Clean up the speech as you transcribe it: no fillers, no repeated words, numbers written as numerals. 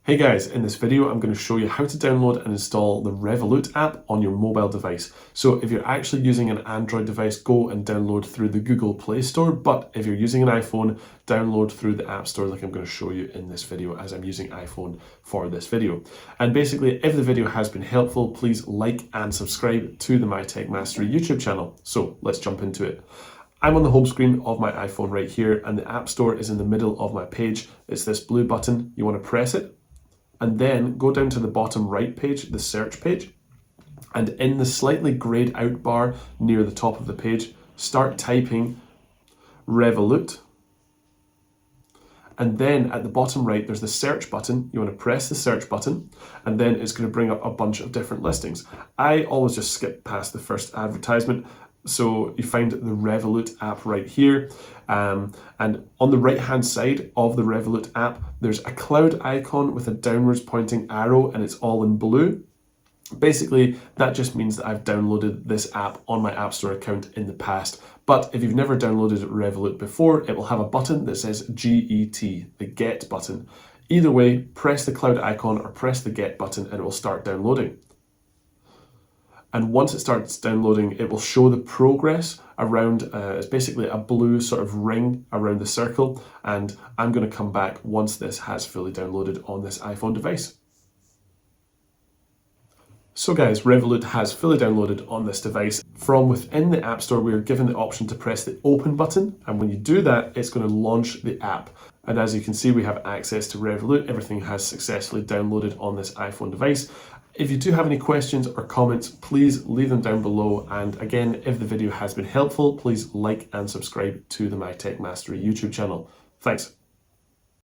Hey guys, in this video I'm going to show you how to download and install the Revolut app on your mobile device. So if you're actually using an Android device, go and download through the Google Play Store, but if you're using an iPhone, download through the App Store like I'm going to show you in this video, as I'm using iPhone for this video. And basically, if the video has been helpful, please like and subscribe to the My Tech Mastery YouTube channel. So let's jump into it. I'm on the home screen of my iPhone right here, and the App Store is in the middle of my page. It's this blue button. You want to press it, and then go down to the bottom right page, the search page, and in the slightly grayed out bar near the top of the page, start typing Revolut. And then at the bottom right, there's the search button. You want to press the search button, and then it's going to bring up a bunch of different listings. I always just skip past the first advertisement. So you find the Revolut app right here. And on the right hand side of the Revolut app, there's a cloud icon with a downwards pointing arrow, and it's all in blue. Basically, that just means that I've downloaded this app on my App Store account in the past. But if you've never downloaded Revolut before, it will have a button that says GET, the Get button. Either way, press the cloud icon or press the Get button and it will start downloading. And once it starts downloading, it will show the progress around, it's basically a blue sort of ring around the circle. And I'm going to come back once this has fully downloaded on this iPhone device. So guys, Revolut has fully downloaded on this device. From within the App Store, we are given the option to press the Open button. And when you do that, it's going to launch the app. And as you can see, we have access to Revolut. Everything has successfully downloaded on this iPhone device. If you do have any questions or comments, please leave them down below. And again, if the video has been helpful, please like and subscribe to the My Tech Mastery YouTube channel. Thanks.